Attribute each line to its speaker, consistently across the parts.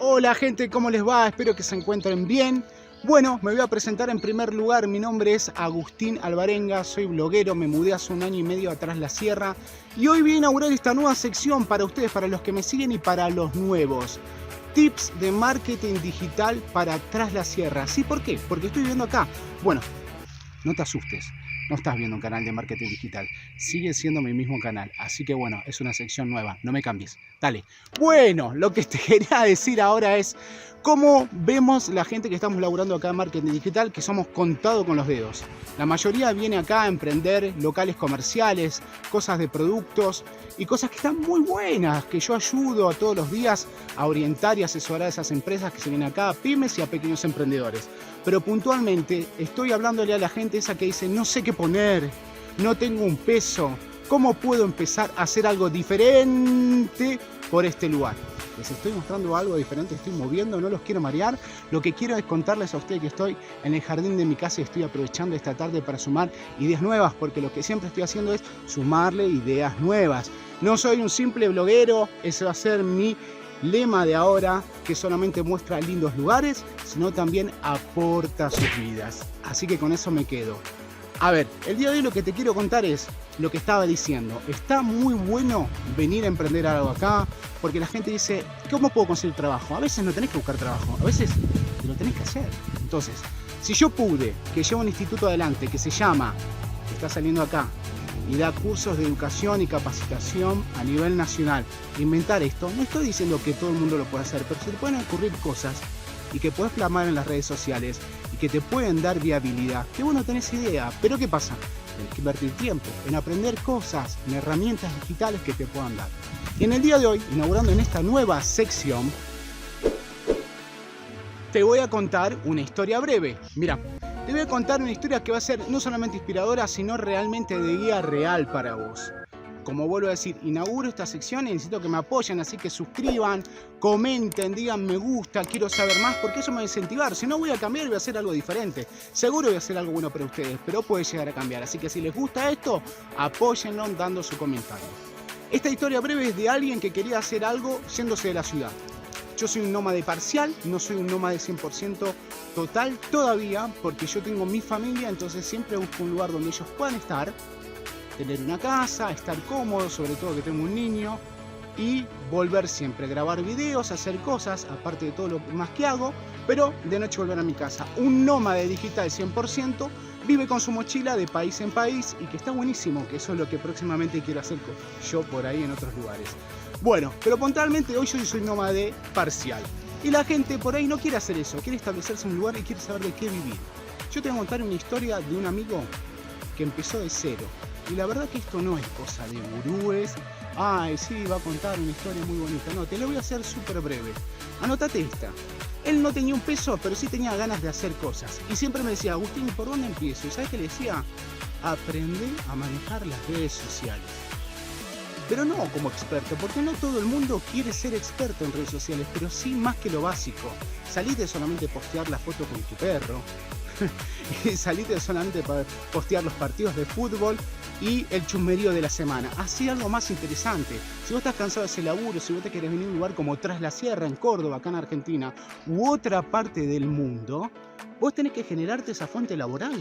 Speaker 1: Hola gente, ¿cómo les va? Espero que se encuentren bien. Bueno, me voy a presentar en primer lugar. Mi nombre es Agustín Alvarenga, soy bloguero, me mudé hace 1 año y medio a Tras la Sierra y hoy voy a inaugurar esta nueva sección para ustedes, para los que me siguen y para los nuevos. Tips de marketing digital para Tras la Sierra. ¿Sí? ¿Por qué? Porque estoy viviendo acá. Bueno, no te asustes, no estás viendo un canal de marketing digital, sigue siendo mi mismo canal, así que bueno, es una sección nueva, no me cambies, dale. Bueno, lo que te quería decir ahora es cómo vemos la gente que estamos laburando acá en marketing digital, que somos contados con los dedos. La mayoría viene acá a emprender locales comerciales, cosas de productos y cosas que están muy buenas, que yo ayudo a todos los días a orientar y asesorar a esas empresas que se vienen acá, a pymes y a pequeños emprendedores. Pero puntualmente estoy hablándole a la gente esa que dice, no sé qué poner, no tengo un peso, ¿cómo puedo empezar a hacer algo diferente por este lugar? Les estoy mostrando algo diferente, estoy moviendo, no los quiero marear. Lo que quiero es contarles a ustedes que estoy en el jardín de mi casa y estoy aprovechando esta tarde para sumar ideas nuevas, porque lo que siempre estoy haciendo es sumarle ideas nuevas. No soy un simple bloguero, ese va a ser mi lema de ahora, que solamente muestra lindos lugares, sino también aporta sus vidas. Así que con eso me quedo. A ver, el día de hoy lo que te quiero contar es lo que estaba diciendo. Está muy bueno venir a emprender algo acá, porque la gente dice, ¿cómo puedo conseguir trabajo? A veces no tenés que buscar trabajo, a veces lo tenés que hacer. Entonces, si yo pude, que lleva un instituto adelante que se llama, que está saliendo acá, y da cursos de educación y capacitación a nivel nacional, inventar esto, no estoy diciendo que todo el mundo lo puede hacer, pero se te pueden ocurrir cosas y que puedes plasmar en las redes sociales y que te pueden dar viabilidad, que vos no tenés idea, pero ¿qué pasa? Tenés que invertir tiempo en aprender cosas, en herramientas digitales que te puedan dar. Y en el día de hoy, inaugurando en esta nueva sección, te voy a contar una historia breve. Mira, te voy a contar una historia que va a ser no solamente inspiradora, sino realmente de guía real para vos. Como vuelvo a decir, inauguro esta sección y necesito que me apoyen, así que suscriban, comenten, digan me gusta, quiero saber más, porque eso me va a incentivar. Si no, voy a cambiar y voy a hacer algo diferente. Seguro voy a hacer algo bueno para ustedes, pero puede llegar a cambiar. Así que si les gusta esto, apóyenlo dando su comentario. Esta historia breve es de alguien que quería hacer algo yéndose de la ciudad. Yo soy un nómade parcial, no soy un nómade 100% total todavía, porque yo tengo mi familia, entonces siempre busco un lugar donde ellos puedan estar, tener una casa, estar cómodos, sobre todo que tengo un niño, y volver siempre, grabar videos, hacer cosas, aparte de todo lo más que hago, pero de noche volver a mi casa. Un nómade digital 100%, vive con su mochila de país en país y que está buenísimo, que eso es lo que próximamente quiero hacer yo por ahí en otros lugares. Bueno, pero puntualmente hoy yo soy nómade parcial y la gente por ahí no quiere hacer eso, quiere establecerse en un lugar y quiere saber de qué vivir. Yo te voy a contar una historia de un amigo que empezó de cero y la verdad que esto no es cosa de gurúes, ay sí, va a contar una historia muy bonita, no, te lo voy a hacer súper breve. Anótate esta. Él no tenía un peso, pero sí tenía ganas de hacer cosas y siempre me decía, Agustín, ¿por dónde empiezo? ¿Y sabes qué le decía? Aprende a manejar las redes sociales. Pero no como experto, porque no todo el mundo quiere ser experto en redes sociales, pero sí más que lo básico. Salite solamente a postear la foto con tu perro, y salite solamente para postear los partidos de fútbol y el chusmerío de la semana. Hacé algo más interesante. Si vos estás cansado de ese laburo, si vos te querés venir a un lugar como Tras la Sierra, en Córdoba, acá en Argentina, u otra parte del mundo, vos tenés que generarte esa fuente laboral.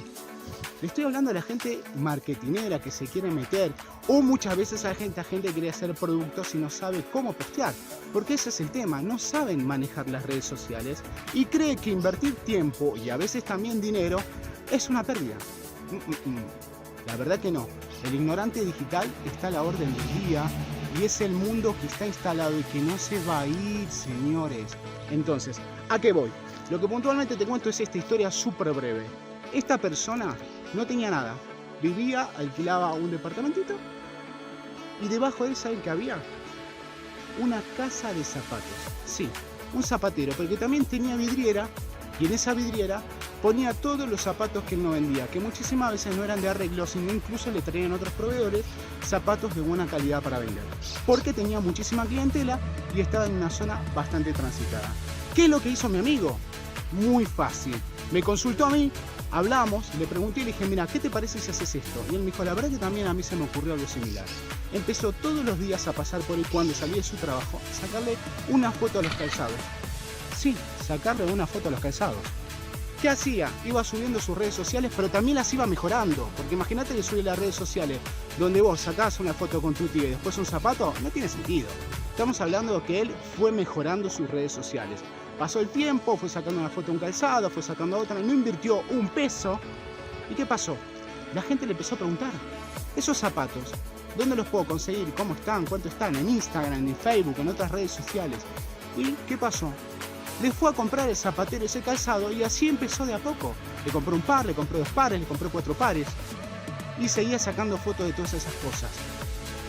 Speaker 1: Le estoy hablando a la gente marketinera que se quiere meter, o muchas veces a gente que quiere hacer productos y no sabe cómo postear, porque ese es el tema, no saben manejar las redes sociales y cree que invertir tiempo y a veces también dinero es una pérdida. La verdad que no, el ignorante digital está a la orden del día y es el mundo que está instalado y que no se va a ir, señores. Entonces, ¿a qué voy? Lo que puntualmente te cuento es esta historia súper breve. Esta persona no tenía nada, vivía, alquilaba un departamentito y debajo de él, ¿saben qué había? Una casa de zapatos, sí, un zapatero, porque también tenía vidriera y en esa vidriera ponía todos los zapatos que él no vendía, que muchísimas veces no eran de arreglo, sino incluso le traían otros proveedores zapatos de buena calidad para vender, porque tenía muchísima clientela y estaba en una zona bastante transitada. ¿Qué es lo que hizo mi amigo? Muy fácil, me consultó a mí, hablamos, le pregunté y le dije, mira, ¿qué te parece si haces esto? Y él me dijo, la verdad que también a mí se me ocurrió algo similar. Empezó todos los días a pasar por él cuando salía de su trabajo, a sacarle una foto a los calzados. sí, sacarle una foto a los calzados. ¿Qué hacía? Iba subiendo sus redes sociales, pero también las iba mejorando. Porque imagínate que subir las redes sociales donde vos sacás una foto con tu tío y después un zapato, no tiene sentido. Estamos hablando de que él fue mejorando sus redes sociales. Pasó el tiempo, fue sacando una foto de un calzado, fue sacando otra, no invirtió un peso. ¿Y qué pasó? La gente le empezó a preguntar, esos zapatos, ¿dónde los puedo conseguir? ¿Cómo están? ¿Cuánto están? En Instagram, en Facebook, en otras redes sociales. ¿Y qué pasó? Le fue a comprar el zapatero ese calzado y así empezó de a poco. Le compró un par, le compró 2 pares, le compró 4 pares y seguía sacando fotos de todas esas cosas.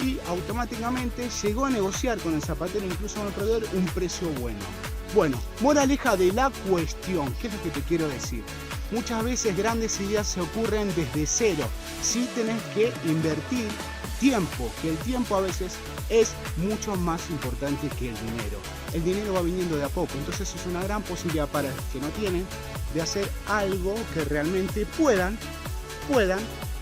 Speaker 1: Y automáticamente llegó a negociar con el zapatero, incluso con el proveedor, un precio bueno. Bueno, moraleja de la cuestión, ¿qué es lo que te quiero decir? Muchas veces grandes ideas se ocurren desde cero. Sí tenés que invertir tiempo, que el tiempo a veces es mucho más importante que el dinero. El dinero va viniendo de a poco, entonces es una gran posibilidad para los que no tienen de hacer algo que realmente puedan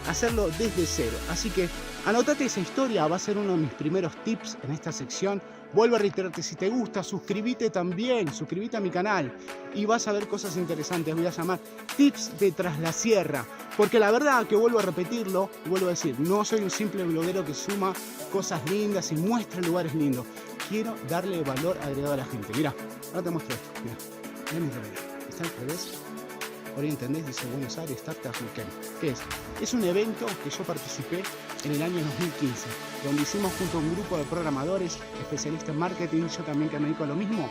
Speaker 1: hacerlo desde cero. Así que anótate esa historia, va a ser uno de mis primeros tips en esta sección. Vuelvo a reiterarte, si te gusta, suscríbete también, suscríbete a mi canal y vas a ver cosas interesantes. Voy a llamar tips de Tras la Sierra, porque la verdad que vuelvo a repetirlo y vuelvo a decir, no soy un simple bloguero que suma cosas lindas y muestra lugares lindos. Quiero darle valor agregado a la gente. Mira, ahora te muestro esto. Mira mi remera. Está al revés. Ahora entendés, dice Buenos Aires Startup Weekend. ¿Qué es? Es un evento que yo participé en el año 2015, donde hicimos junto a un grupo de programadores, especialistas en marketing, yo también que me dedico a lo mismo,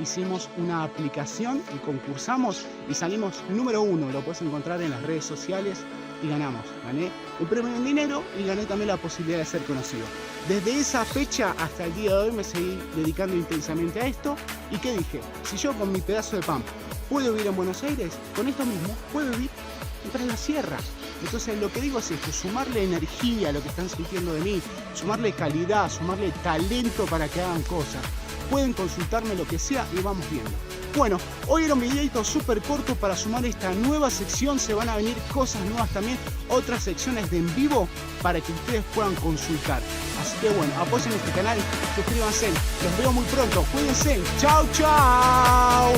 Speaker 1: hicimos una aplicación y concursamos y salimos número 1, lo puedes encontrar en las redes sociales y ganamos. Gané un premio en dinero y gané también la posibilidad de ser conocido. Desde esa fecha hasta el día de hoy me seguí dedicando intensamente a esto y ¿qué dije? Si yo con mi pedazo de pan puedo vivir en Buenos Aires, con esto mismo puedo vivir en Tras la Sierra. Entonces lo que digo es esto, sumarle energía a lo que están sintiendo de mí, sumarle calidad, sumarle talento para que hagan cosas. Pueden consultarme lo que sea y vamos viendo. Bueno, hoy era un videito súper corto para sumar esta nueva sección, se van a venir cosas nuevas también, otras secciones de en vivo para que ustedes puedan consultar. Así que bueno, apoyen este canal, suscríbanse, los veo muy pronto, cuídense, chao chao.